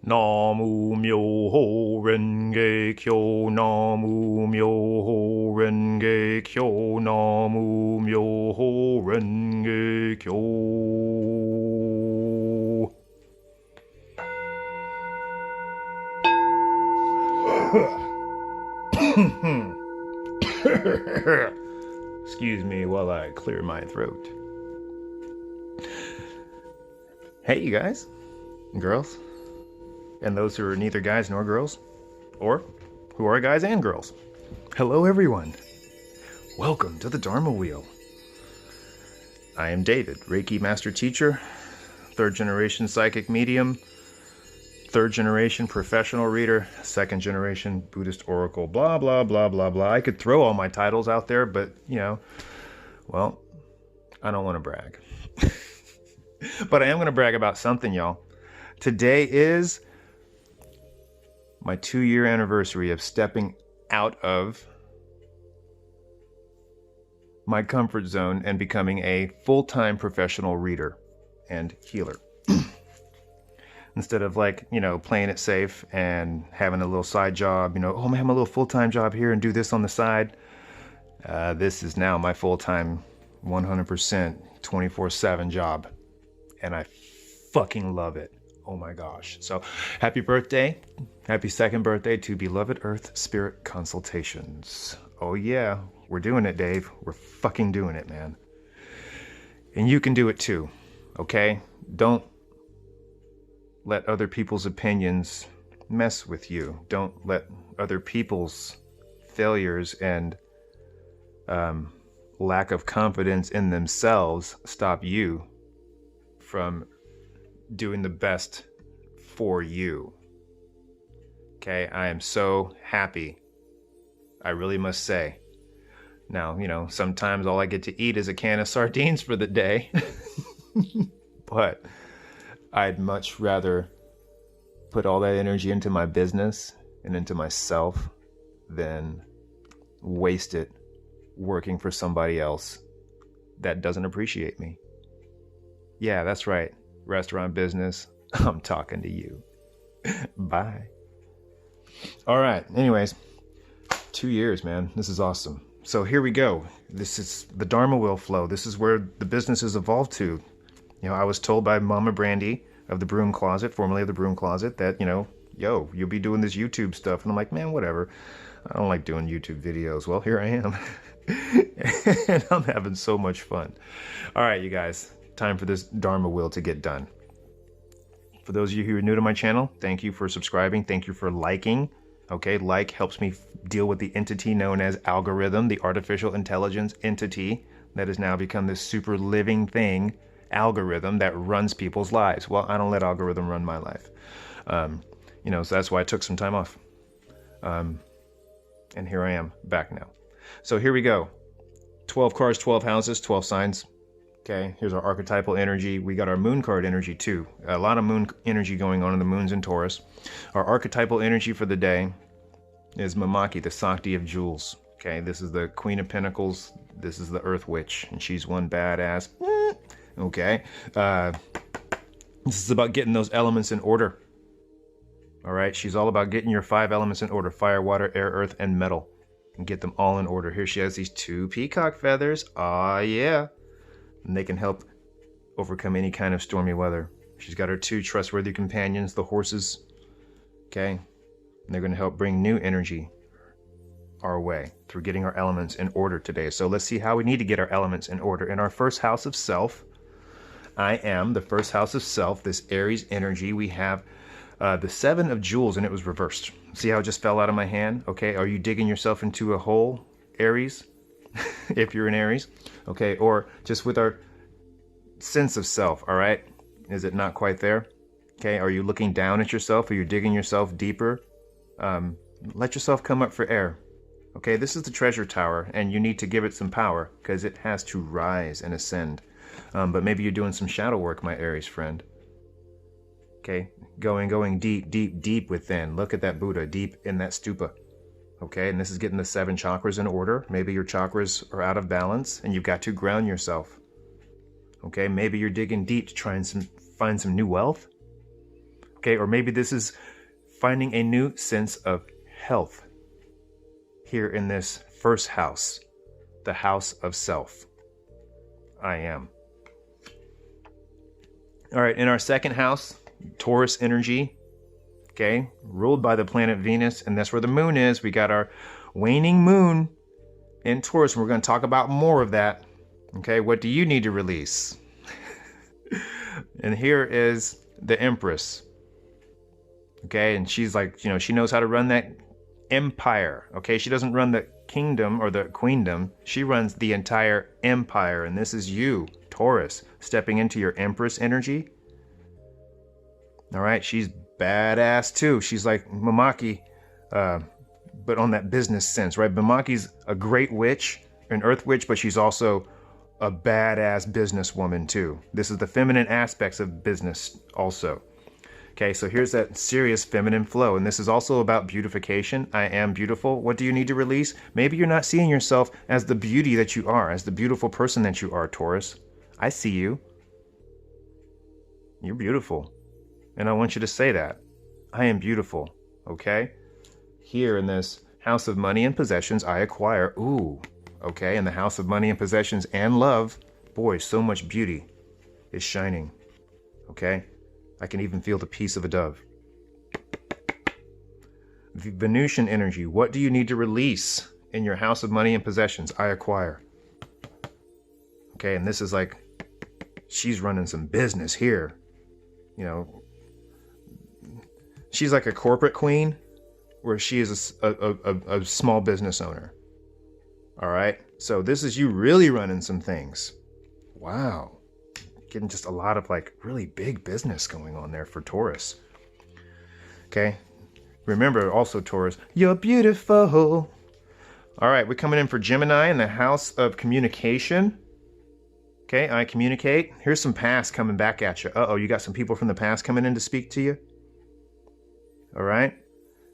Namu Myoho Renge Kyo, Namu Myoho Renge Kyo, Namu Myoho Renge Kyo. Excuse me while I clear my throat. Hey, you guys, girls, and those who are neither guys nor girls, or who are guys and girls. Hello, everyone. Welcome to the Dharma Wheel. I am David, Reiki Master Teacher, third generation psychic medium, third generation professional reader, second generation Buddhist oracle, blah, blah, blah, blah, blah. I could throw all my titles out there, but, well, I don't want to brag. But I am going to brag about something, y'all. Today is my 2-year anniversary of stepping out of my comfort zone and becoming a full-time professional reader and healer. Instead of playing it safe and having a little side job, oh man, I'm a little full-time job here and do this on the side. This is now my full-time 100% 24/7 job. And I fucking love it. Oh my gosh. So happy birthday. Happy second birthday to Beloved Earth Spirit Consultations. Oh yeah, we're doing it, Dave. We're fucking doing it, man. And you can do it too, okay? Don't let other people's opinions mess with you. Don't let other people's failures and lack of confidence in themselves stop you from doing the best for you. Okay, I am so happy. I really must say. Now, sometimes all I get to eat is a can of sardines for the day. But I'd much rather put all that energy into my business and into myself than waste it working for somebody else that doesn't appreciate me. Yeah, that's right. Restaurant business. I'm talking to you. Bye. All right. Anyways, 2 years, man. This is awesome. So here we go. This is the Dharma Wheel flow. This is where the business has evolved to. I was told by Mama Brandy of the Broom Closet, formerly of the Broom Closet, that, you'll be doing this YouTube stuff. And I'm like, man, whatever. I don't like doing YouTube videos. Well, here I am. And I'm having so much fun. All right, you guys. Time for this Dharma Wheel to get done. For those of you who are new to my channel, thank you for subscribing. Thank you for liking. Okay, like helps me deal with the entity known as algorithm, the artificial intelligence entity that has now become this super living thing, algorithm that runs people's lives. Well, I don't let algorithm run my life. So that's why I took some time off. And here I am back now. So here we go. 12 cards, 12 houses, 12 signs. Okay, here's our archetypal energy. We got our moon card energy too. A lot of moon energy going on in the moons in Taurus. Our archetypal energy for the day is Mamaki, the Sakti of jewels. Okay, this is the Queen of Pentacles. This is the Earth Witch, and she's one badass. Okay, this is about getting those elements in order. All right, she's all about getting your 5 elements in order: fire, water, air, earth, and metal, and get them all in order. Here she has these 2 peacock feathers. Ah, yeah. And they can help overcome any kind of stormy weather. She's got her 2 trustworthy companions, the horses. Okay, and they're going to help bring new energy our way through getting our elements in order today. So let's see how we need to get our elements in order. In our first house of self, I am the first house of self, this Aries energy. We have the 7 of jewels, and it was reversed. See how it just fell out of my hand? Okay, are you digging yourself into a hole, Aries? If you're an Aries, okay, or just with our sense of self, all right? Is it not quite there? Okay, are you looking down at yourself? Are you digging yourself deeper? Let yourself come up for air. Okay, this is the treasure tower, and you need to give it some power because it has to rise and ascend. But maybe you're doing some shadow work, my Aries friend. Okay, going deep, deep, deep within. Look at that Buddha deep in that stupa. Okay, and this is getting the 7 chakras in order. Maybe your chakras are out of balance and you've got to ground yourself. Okay, maybe you're digging deep to try and find some new wealth. Okay, Okay, or maybe this is finding a new sense of health here in this first house, the house of self. I am. All right, in our second house, Taurus energy, okay, ruled by the planet Venus, and that's where the moon is. We got our waning moon in Taurus, and we're going to talk about more of that. Okay, what do you need to release? And here is the Empress. Okay, and she's like, she knows how to run that empire. Okay, she doesn't run the kingdom or the queendom. She runs the entire empire, and this is you, Taurus, stepping into your Empress energy. All right, she's badass too. She's like Mamaki, but on that business sense, right? Mamaki's a great witch, an earth witch, but she's also a badass businesswoman too. This is the feminine aspects of business also. Okay, so here's that serious feminine flow, and this is also about beautification. I am beautiful. What do you need to release? Maybe you're not seeing yourself as the beauty that you are, as the beautiful person that you are, Taurus. I see you. You're beautiful. And I want you to say that. I am beautiful, okay? Here in this house of money and possessions, I acquire. Ooh, okay? In the house of money and possessions and love, boy, so much beauty is shining, okay? I can even feel the peace of a dove. The Venusian energy, what do you need to release in your house of money and possessions? I acquire. Okay, and this is like, she's running some business here. She's like a corporate queen, where she is a small business owner. All right, so this is you really running some things. Wow. Getting just a lot of like really big business going on there for Taurus. Okay. Remember also, Taurus, you're beautiful. All right, we're coming in for Gemini in the house of communication. Okay, I communicate. Here's some past coming back at you. Uh-oh, you got some people from the past coming in to speak to you. All right.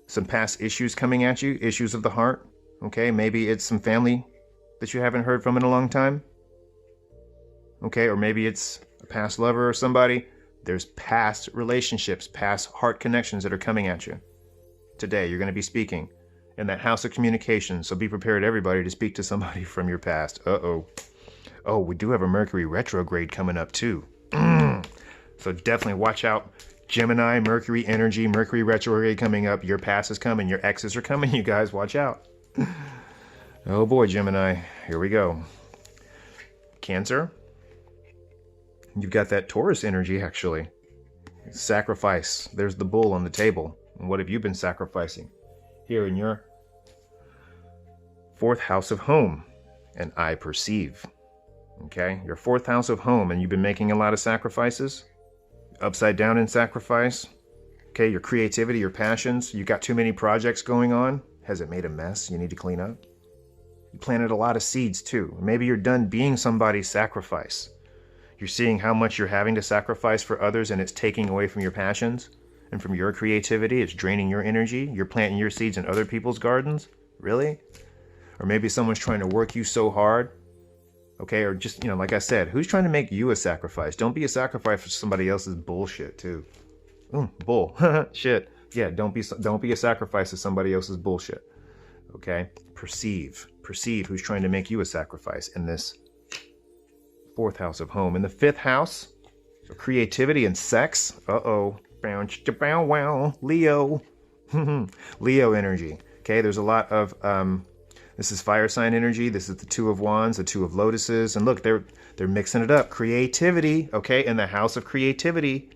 Some past issues coming at you, issues of the heart. Okay, maybe it's some family that you haven't heard from in a long time. Okay, or maybe it's a past lover or somebody. There's past relationships, past heart connections that are coming at you. Today, you're going to be speaking in that house of communication. So be prepared, everybody, to speak to somebody from your past. Uh-oh. Oh, we do have a Mercury retrograde coming up too. So definitely watch out. Gemini, Mercury energy, Mercury retrograde coming up. Your past is coming. Your exes are coming. You guys, watch out. Oh boy, Gemini. Here we go. Cancer. You've got that Taurus energy, actually. Sacrifice. There's the bull on the table. And what have you been sacrificing? Here in your fourth house of home. And I perceive. Okay? Your fourth house of home, and you've been making a lot of sacrifices. Upside down in sacrifice. Okay, your creativity, your passions. You got too many projects going on. Has it made a mess you need to clean up? You planted a lot of seeds too. Maybe you're done being somebody's sacrifice. You're seeing how much you're having to sacrifice for others, and it's taking away from your passions and from your creativity. It's draining your energy. You're planting your seeds in other people's gardens. Really? Or maybe someone's trying to work you so hard. Okay, or just, like I said, who's trying to make you a sacrifice? Don't be a sacrifice for somebody else's bullshit too. Bull. Shit. Yeah, don't be a sacrifice to somebody else's bullshit. Okay? Perceive who's trying to make you a sacrifice in this fourth house of home. In the fifth house, so creativity and sex. Uh-oh. Leo. Leo energy. Okay, there's a lot of this is fire sign energy. This is the Two of Wands, the Two of Lotuses. And look, they're mixing it up. Creativity, okay, in the house of creativity.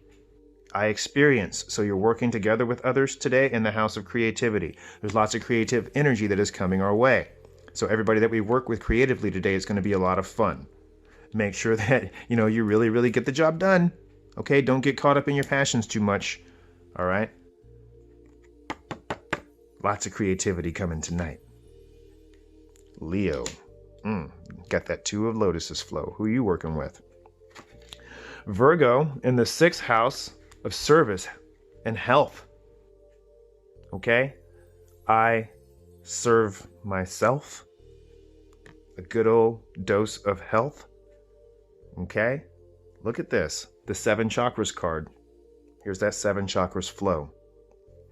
I experience. So you're working together with others today in the house of creativity. There's lots of creative energy that is coming our way. So everybody that we work with creatively today is going to be a lot of fun. Make sure that, you really, really get the job done. Okay, don't get caught up in your passions too much. All right? Lots of creativity coming tonight. Leo. Got that Two of Lotuses flow. Who are you working with? Virgo in the sixth house of service and health. Okay? I serve myself. A good old dose of health. Okay? Look at this. The 7 chakras card. Here's that 7 chakras flow.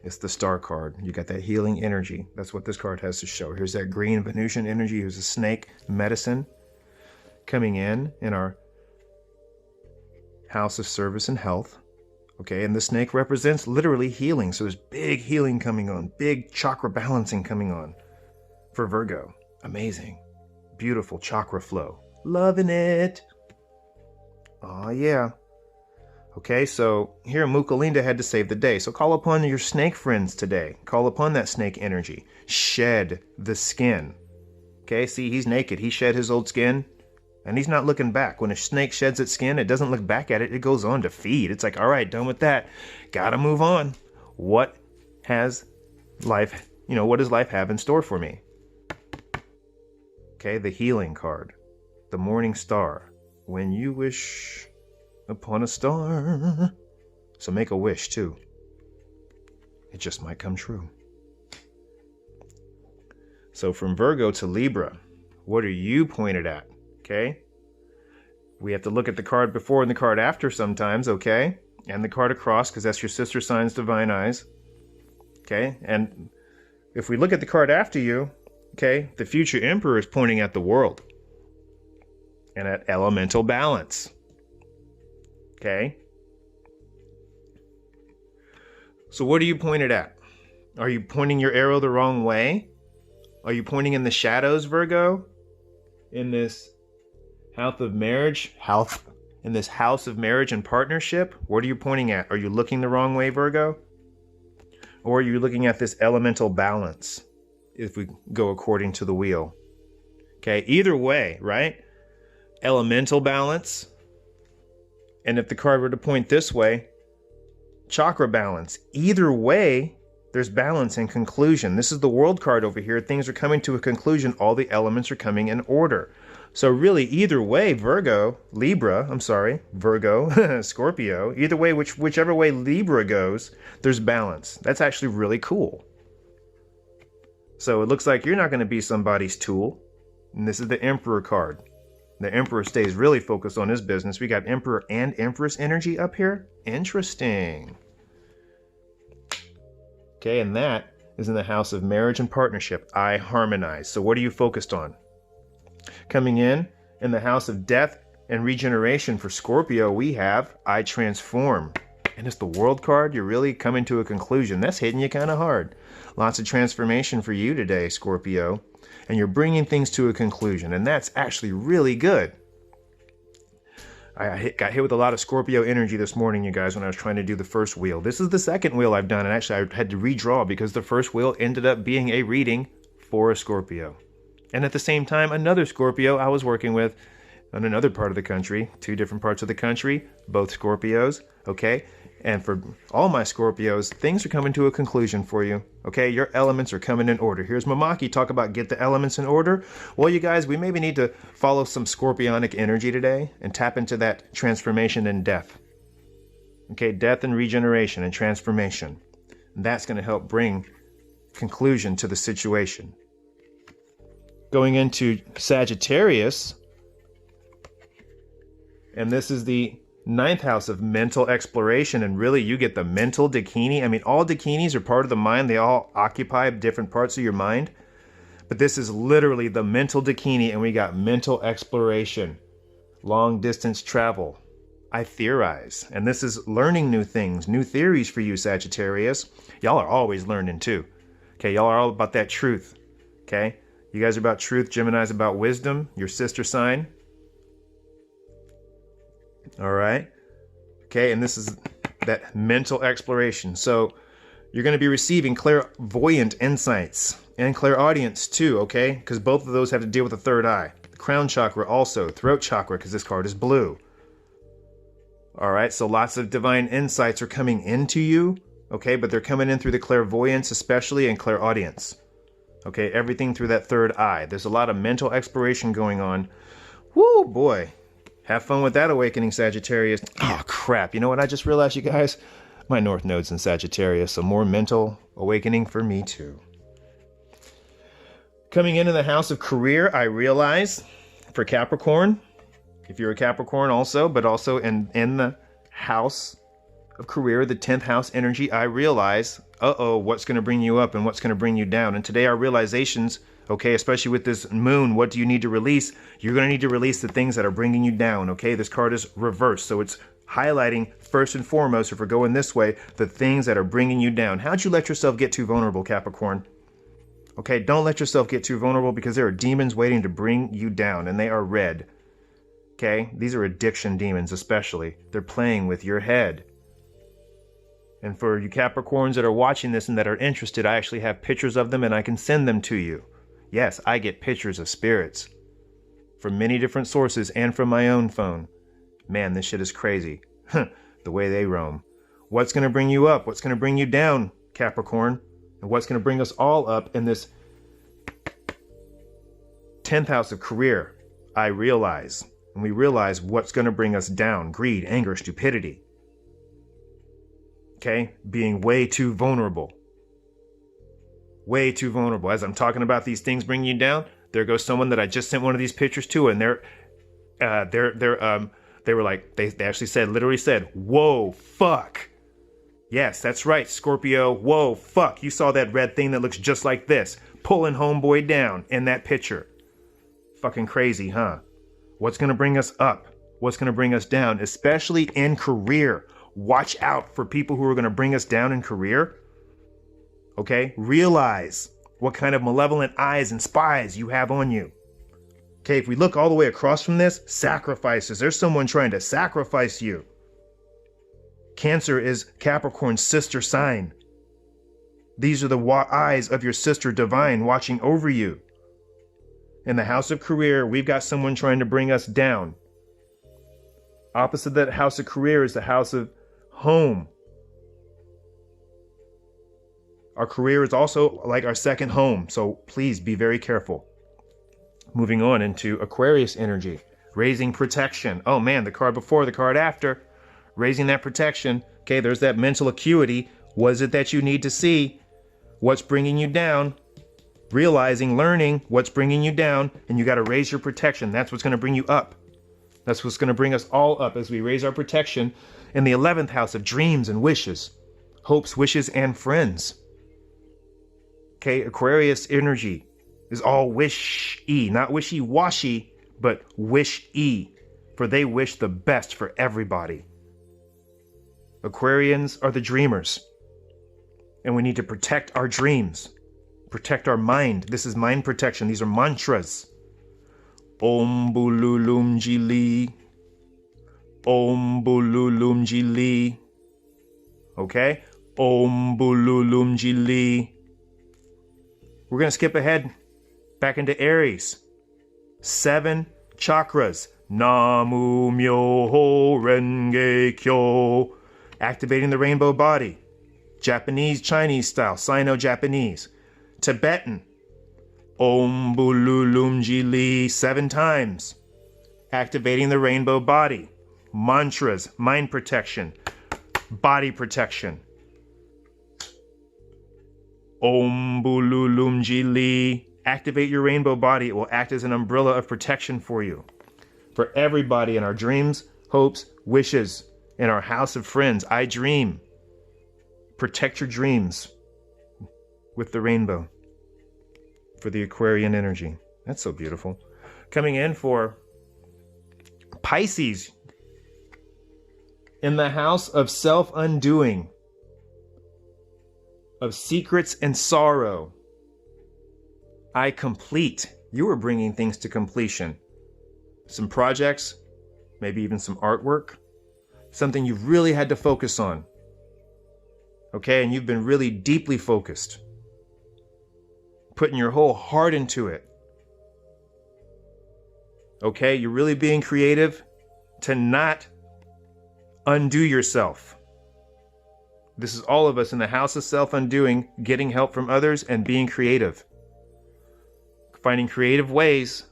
It's the star card. You got that healing energy. That's what this card has to show. Here's that green Venusian energy. Here's a snake medicine coming in our house of service and health. Okay, and the snake represents literally healing. So there's big healing coming on, big chakra balancing coming on for Virgo. Amazing. Beautiful chakra flow. Loving it. Oh, yeah. Okay, so here Mukalinda had to save the day. So call upon your snake friends today. Call upon that snake energy. Shed the skin. Okay, see, he's naked. He shed his old skin, and he's not looking back. When a snake sheds its skin, it doesn't look back at it. It goes on to feed. It's like, all right, done with that. Gotta move on. What has life, what does life have in store for me? Okay, the healing card. The morning star. When you wish upon a star. So make a wish too. It just might come true. So from Virgo to Libra, what are you pointed at? Okay? We have to look at the card before and the card after sometimes, okay? And the card across, because that's your sister sign's divine eyes. Okay? And if we look at the card after you, okay, the future emperor is pointing at the world. And at elemental balance. Okay? So what are you pointed at? Are you pointing your arrow the wrong way? Are you pointing in the shadows, Virgo? In this house of marriage? In this house of marriage and partnership? What are you pointing at? Are you looking the wrong way, Virgo? Or are you looking at this elemental balance? If we go according to the wheel. Okay, either way, right? Elemental balance. And if the card were to point this way, chakra balance. Either way, there's balance and conclusion. This is the world card over here. Things are coming to a conclusion. All the elements are coming in order. So really, either way, Virgo, Scorpio, either way, whichever way Libra goes, there's balance. That's actually really cool. So it looks like you're not going to be somebody's tool. And this is the Emperor card. The Emperor stays really focused on his business. We got Emperor and Empress energy up here. Interesting. Okay, and that is in the house of marriage and partnership. I harmonize. So what are you focused on? Coming in the house of death and regeneration for Scorpio, we have I transform. And it's the world card. You're really coming to a conclusion. That's hitting you kind of hard. Lots of transformation for you today, Scorpio. And you're bringing things to a conclusion. And that's actually really good. I got hit with a lot of Scorpio energy this morning, you guys, when I was trying to do the first wheel. This is the second wheel I've done. And actually, I had to redraw because the first wheel ended up being a reading for a Scorpio. And at the same time, another Scorpio I was working with in another part of the country. 2 different parts of the country. Both Scorpios. Okay? And for all my Scorpios, things are coming to a conclusion for you. Okay, your elements are coming in order. Here's Mamaki, talk about get the elements in order. Well, you guys, we maybe need to follow some Scorpionic energy today and tap into that transformation and death. Okay, death and regeneration and transformation. And that's going to help bring conclusion to the situation. Going into Sagittarius, and this is the 9th house of mental exploration, and really you get the mental dakini. I mean, all dakinis are part of the mind. They all occupy different parts of your mind. But this is literally the mental dakini, and we got mental exploration, long distance travel. I theorize. And this is learning new things, new theories for you, Sagittarius. Y'all are always learning too. Okay, y'all are all about that truth. Okay, you guys are about truth. Gemini's about wisdom, your sister sign. All right. Okay, and this is that mental exploration. So you're going to be receiving clairvoyant insights and clairaudience too, okay? Because both of those have to deal with the third eye. The crown chakra also, throat chakra, because this card is blue. All right, so lots of divine insights are coming into you, okay? But they're coming in through the clairvoyance especially and clairaudience. Okay, everything through that third eye. There's a lot of mental exploration going on. Woo, boy. Have fun with that awakening, Sagittarius. Oh, crap. You know what I just realized, you guys? My North Node's in Sagittarius, so more mental awakening for me, too. Coming in the house of career, I realize, for Capricorn, if you're a Capricorn also, but also in the house of career, the 10th house energy, I realize, what's going to bring you up and what's going to bring you down. And today our realizations, okay, especially with this moon, what do you need to release? You're going to need to release the things that are bringing you down, okay? This card is reversed, so it's highlighting first and foremost, if we're going this way, the things that are bringing you down. How'd you let yourself get too vulnerable, Capricorn? Okay, don't let yourself get too vulnerable because there are demons waiting to bring you down, and they are red. Okay, these are addiction demons especially. They're playing with your head. And for you Capricorns that are watching this and that are interested, I actually have pictures of them and I can send them to you. Yes, I get pictures of spirits from many different sources and from my own phone. Man, this shit is crazy. The way they roam. What's going to bring you up? What's going to bring you down, Capricorn? And what's going to bring us all up in this 10th house of career? I realize. And we realize what's going to bring us down. Greed, anger, stupidity. Okay? Being way too vulnerable. Way too vulnerable. As I'm talking about these things bringing you down, there goes someone that I just sent one of these pictures to, and they were like, they actually said, literally said, whoa, fuck. Yes, that's right, Scorpio. Whoa, fuck. You saw that red thing that looks just like this, pulling homeboy down in that picture. Fucking crazy, huh? What's going to bring us up? What's going to bring us down, especially in career? Watch out for people who are going to bring us down in career. Okay? Realize what kind of malevolent eyes and spies you have on you. Okay, if we look all the way across from this, sacrifices. There's someone trying to sacrifice you. Cancer is Capricorn's sister sign. These are the eyes of your sister divine watching over you. In the house of career, we've got someone trying to bring us down. Opposite that house of career is the house of home. Our career is also like our second home, so please be very careful. Moving on into Aquarius energy, raising protection. Oh man, the card before, the card after, raising that protection. Okay, there's that mental acuity. What is it that you need to see? What's bringing you down? Realizing, learning what's bringing you down, and you got to raise your protection. That's what's going to bring you up. That's what's going to bring us all up as we raise our protection in the 11th house of dreams and wishes, hopes, wishes, and friends. Okay, Aquarius energy is all wish-y, not wishy-washy, but wish-y, for they wish the best for everybody. Aquarians are the dreamers, and we need to protect our dreams, protect our mind. This is mind protection. These are mantras. Om Bululum Jili. Om Bululum Jili. Okay? Om Bululum Jili. We're going to skip ahead back into Aries. 7 chakras. Namu Myoho Renge Kyo. Activating the rainbow body. Japanese, Chinese style. Sino-Japanese. Tibetan. Om Bululum Jili 7 times. Activating the rainbow body. Mantras, mind protection, body protection. Om Bululum Jili. Activate your rainbow body. It will act as an umbrella of protection for you. For everybody in our dreams, hopes, wishes, in our house of friends. I dream. Protect your dreams with the rainbow. For the Aquarian energy. That's so beautiful. Coming in for Pisces. In the house of self-undoing. Of secrets and sorrow. I complete. You are bringing things to completion. Some projects. Maybe even some artwork. Something you've really had to focus on. Okay, and you've been really deeply focused. Putting your whole heart into it. Okay, you're really being creative to not undo yourself. This is all of us in the house of self-undoing, getting help from others and being creative. Finding creative ways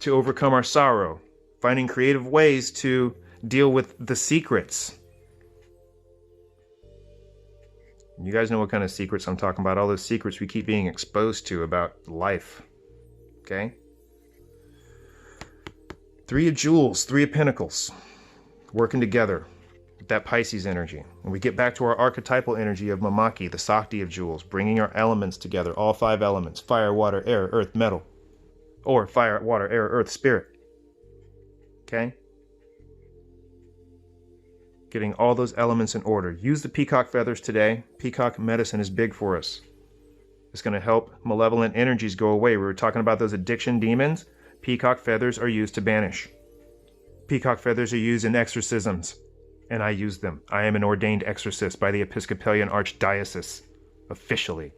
to overcome our sorrow. Finding creative ways to deal with the secrets. You guys know what kind of secrets I'm talking about. All those secrets we keep being exposed to about life. Okay? 3 of Jewels, 3 of Pentacles. Working together. that Pisces energy. And we get back to our archetypal energy of Mamaki, the Sakti of jewels, bringing our elements together, all 5 elements, fire, water, air, earth, metal, or fire, water, air, earth, spirit. Okay? Getting all those elements in order. Use the peacock feathers today. Peacock medicine is big for us. It's going to help malevolent energies go away. We were talking about those addiction demons. Peacock feathers are used to banish. Peacock feathers are used in exorcisms, and I use them. I am an ordained exorcist by the Episcopalian Archdiocese, officially.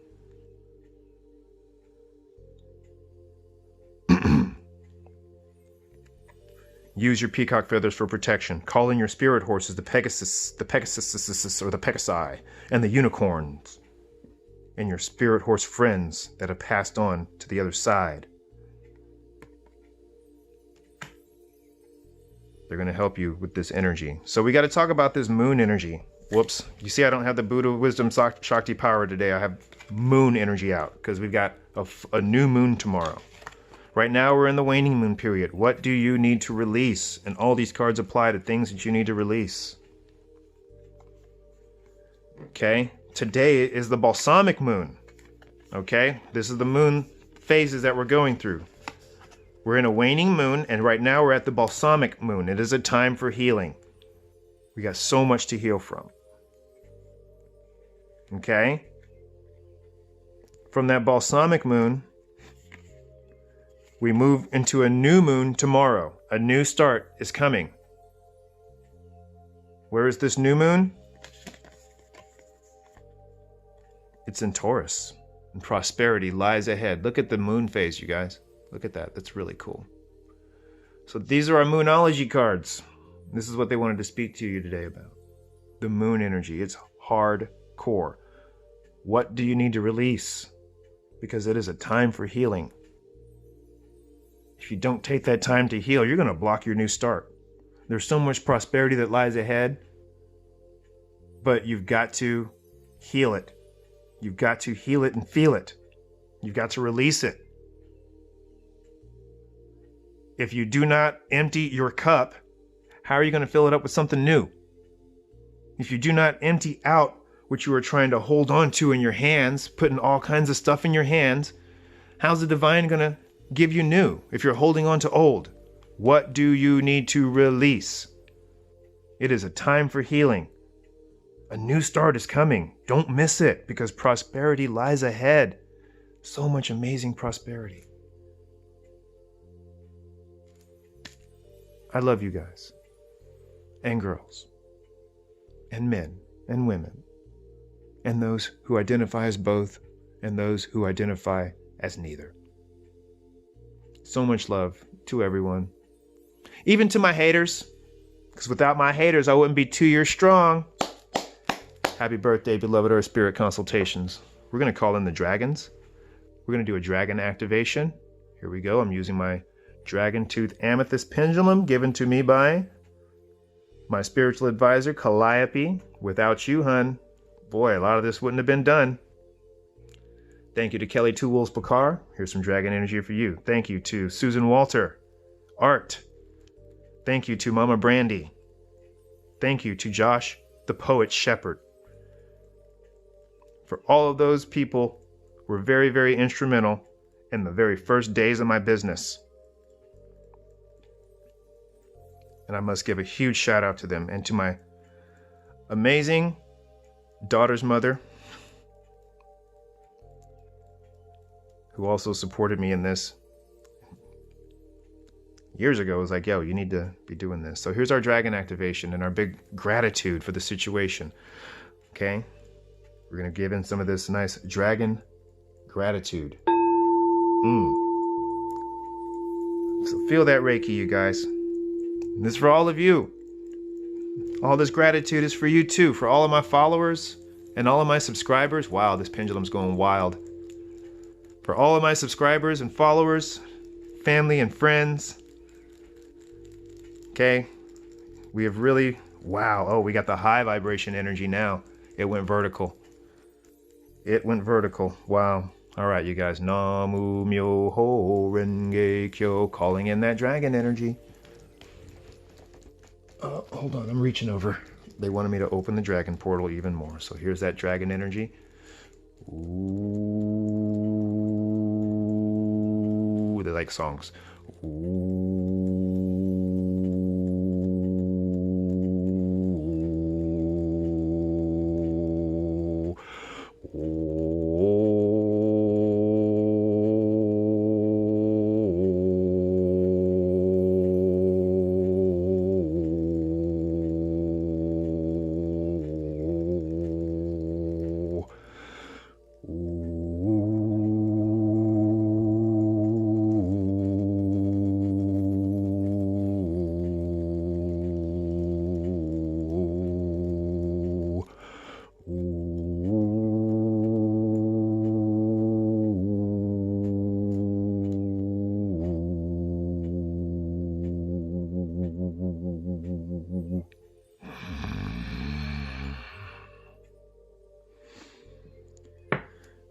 Use your peacock feathers for protection. Call in your spirit horses, the Pegasus, or the Pegasi, and the unicorns, and your spirit horse friends that have passed on to the other side. They're going to help you with this energy. So we got to talk about this moon energy. Whoops. You see, I don't have the Buddha Wisdom Shakti power today. I have moon energy out because we've got a new moon tomorrow. Right now, we're in the waning moon period. What do you need to release? And all these cards apply to things that you need to release. Okay. Today is the balsamic moon. Okay. This is the moon phases that we're going through. We're in a waning moon, and right now we're at the balsamic moon. It is a time for healing. We got so much to heal from. Okay? From that balsamic moon, we move into a new moon tomorrow. A new start is coming. Where is this new moon? It's in Taurus. And prosperity lies ahead. Look at the moon phase, you guys. Look at that. That's really cool. So these are our Moonology cards. This is what they wanted to speak to you today about. The moon energy. It's hardcore. What do you need to release? Because it is a time for healing. If you don't take that time to heal, you're going to block your new start. There's so much prosperity that lies ahead, but you've got to heal it. You've got to heal it and feel it. You've got to release it. If you do not empty your cup, how are you going to fill it up with something new? If you do not empty out what you are trying to hold on to in your hands, putting all kinds of stuff in your hands, how's the divine going to give you new if you're holding on to old? What do you need to release? It is a time for healing. A new start is coming. Don't miss it, because prosperity lies ahead. So much amazing prosperity. I love you guys, and girls, and men, and women, and those who identify as both, and those who identify as neither. So much love to everyone, even to my haters, because without my haters, I wouldn't be 2 years strong. Happy birthday, Beloved Earth Spirit Consultations. We're going to call in the dragons. We're going to do a dragon activation. Here we go. I'm using my dragon tooth amethyst pendulum given to me by my spiritual advisor, Calliope. Without you, hun, boy, a lot of this wouldn't have been done. Thank you to Kelly Two Wolves Picard. Here's some dragon energy for you. Thank you to Susan Walter, Art. Thank you to Mama Brandy. Thank you to Josh, the Poet Shepherd. For all of those people were very, very instrumental in the very first days of my business. And I must give a huge shout out to them and to my amazing daughter's mother, who also supported me in this. Years ago, was like, yo, you need to be doing this. So here's our dragon activation and our big gratitude for the situation. Okay? We're going to give in some of this nice dragon gratitude. So feel that Reiki, you guys. And this is for all of you. All this gratitude is for you too, for all of my followers and all of my subscribers. Wow, this pendulum's going wild. For all of my subscribers and followers, family and friends. Okay, we have really, wow. Oh, we got the high vibration energy now. It went vertical. It went vertical. Wow. All right, you guys. Namu Myoho Renge Kyo. Calling in that dragon energy. Hold on, I'm reaching over. they wanted me to open the dragon portal even more. So here's that dragon energy. Ooh, they like songs. Ooh.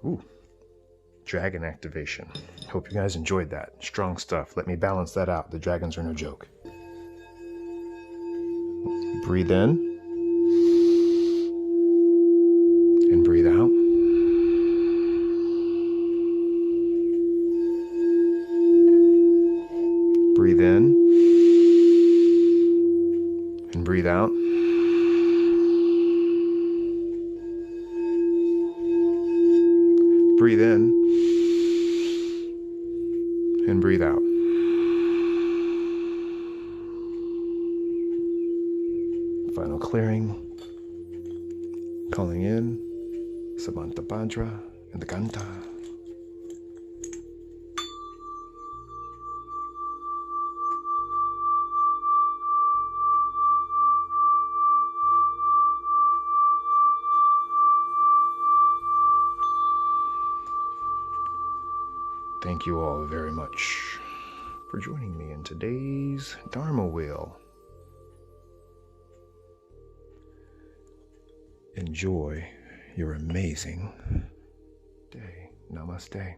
Ooh, dragon activation. Hope you guys enjoyed that. Strong stuff. Let me balance that out. The dragons are no joke. Breathe in and breathe out. Breathe in and breathe out. Breathe in and breathe out. Final clearing. Calling in Samanta Bhadra and the Ganta. Thank you all very much for joining me in today's Dharma Wheel. Enjoy your amazing day. Namaste.